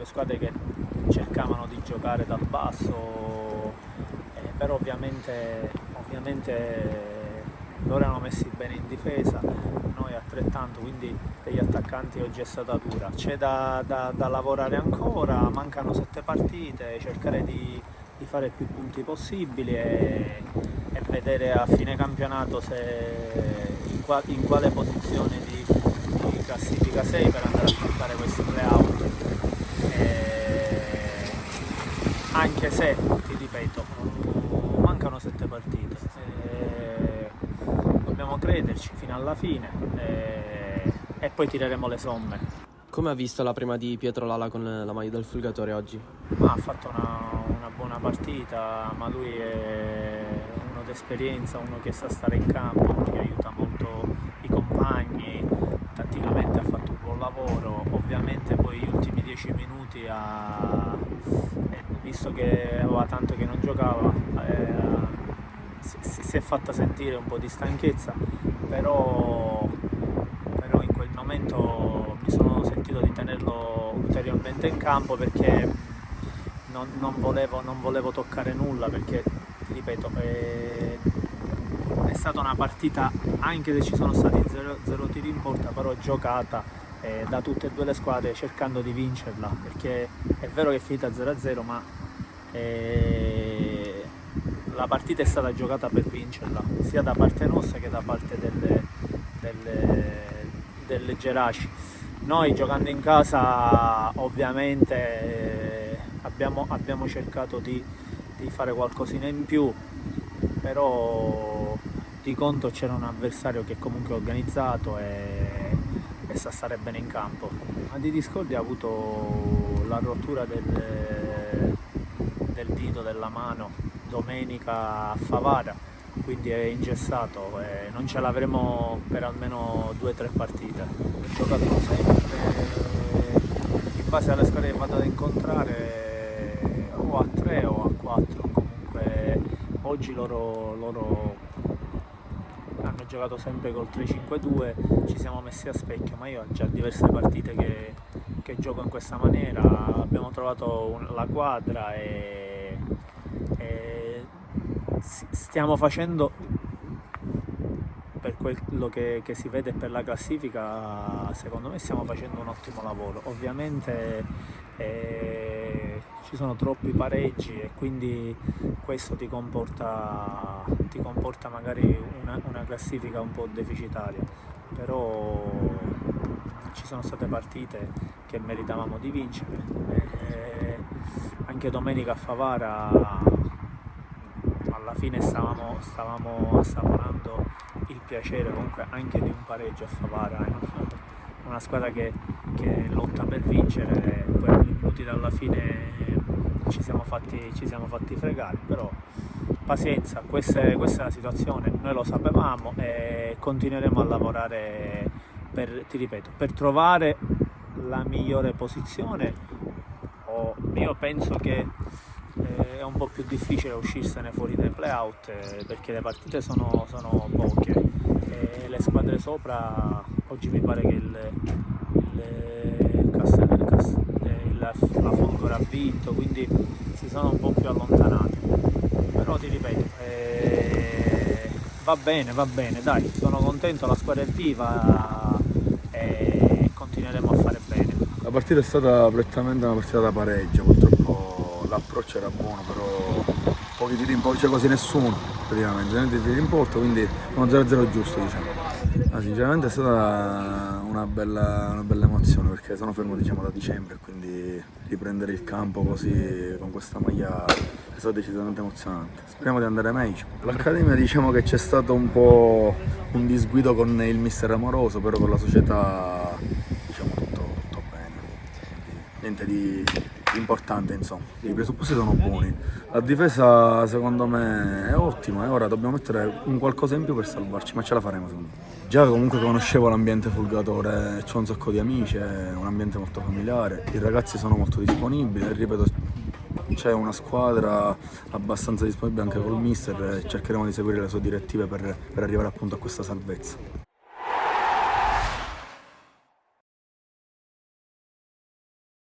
squadre che cercavano di giocare dal basso, però ovviamente loro erano messi bene in difesa, noi altrettanto, quindi per gli attaccanti oggi è stata dura. C'è da lavorare ancora, mancano 7 partite, cercare di fare più punti possibili e vedere a fine campionato in quale posizione di classifica sei per andare a affrontare questi playout. Anche se, ti ripeto, mancano 7 partite, dobbiamo crederci fino alla fine e poi tireremo le somme. Come ha visto la prima di Pietro Lala con la maglia del Fulgatore oggi? Ma ha fatto una buona partita, ma lui è uno d'esperienza, uno che sa stare in campo, uno che aiuta molto i compagni, tatticamente ha fatto un buon lavoro, ovviamente poi gli ultimi 10 minuti visto che aveva tanto che non giocava, si è fatta sentire un po' di stanchezza, però in quel momento mi sono sentito di tenerlo ulteriormente in campo perché non volevo toccare nulla, perché ti ripeto è stata una partita, anche se ci sono stati 0 tiri in porta, però giocata da tutte e due le squadre cercando di vincerla, perché è vero che è finita 0-0, ma la partita è stata giocata per vincerla, sia da parte nostra che da parte delle Geraci. Noi giocando in casa ovviamente abbiamo cercato di fare qualcosina in più, però di conto c'era un avversario che comunque è organizzato e sa stare bene in campo. Ma di Discordia ha avuto la rottura del dito della mano domenica a Favara, quindi è ingessato e non ce l'avremo per almeno 2 o 3 partite. Ho giocato sempre in base alle squadre che vado ad incontrare o a 3 o a 4, comunque oggi loro hanno giocato sempre col 3-5-2, ci siamo messi a specchio, ma io ho già diverse partite che gioco in questa maniera, abbiamo trovato la quadra e stiamo facendo, per quello che si vede per la classifica, secondo me stiamo facendo un ottimo lavoro. Ovviamente ci sono troppi pareggi e quindi questo ti comporta magari una classifica un po' deficitaria, però ci sono state partite che meritavamo di vincere, anche domenica a Favara alla fine stavamo assaporando il piacere comunque anche di un pareggio a Favara, una squadra che lotta per vincere e poi a minuti dalla fine ci siamo fatti fregare, però pazienza, questa è la situazione, noi lo sapevamo e continueremo a lavorare ti ripeto, per trovare la migliore posizione. Io penso che è un po' più difficile uscirsene fuori dai playout perché le partite sono poche e le squadre sopra, oggi mi pare che la Folgore ha vinto, quindi si sono un po' più allontanate, però ti ripeto va bene, dai, sono contento, la squadra è viva e continueremo a fare bene. La partita è stata prettamente una partita da pareggio, purtroppo l'approccio era buono, però pochi tiri in porta, quasi nessuno praticamente, niente tiri in porta, quindi uno 0-0 giusto, diciamo. Ma sinceramente è stata una bella emozione, perché sono fermo, diciamo, da dicembre, quindi riprendere il campo così con questa maglia è stato decisamente emozionante. Speriamo di andare meglio. L'Accademia, diciamo che c'è stato un po' un disguido con il mister Amoroso, però con la società diciamo tutto bene, niente di importante, insomma. I presupposti sono buoni, la difesa secondo me è ottima e ora dobbiamo mettere un qualcosa in più per salvarci, ma ce la faremo secondo me. Già comunque conoscevo l'ambiente Fulgatore, c'ho un sacco di amici, è un ambiente molto familiare, i ragazzi sono molto disponibili e ripeto, c'è una squadra abbastanza disponibile anche col mister e cercheremo di seguire le sue direttive per arrivare appunto a questa salvezza.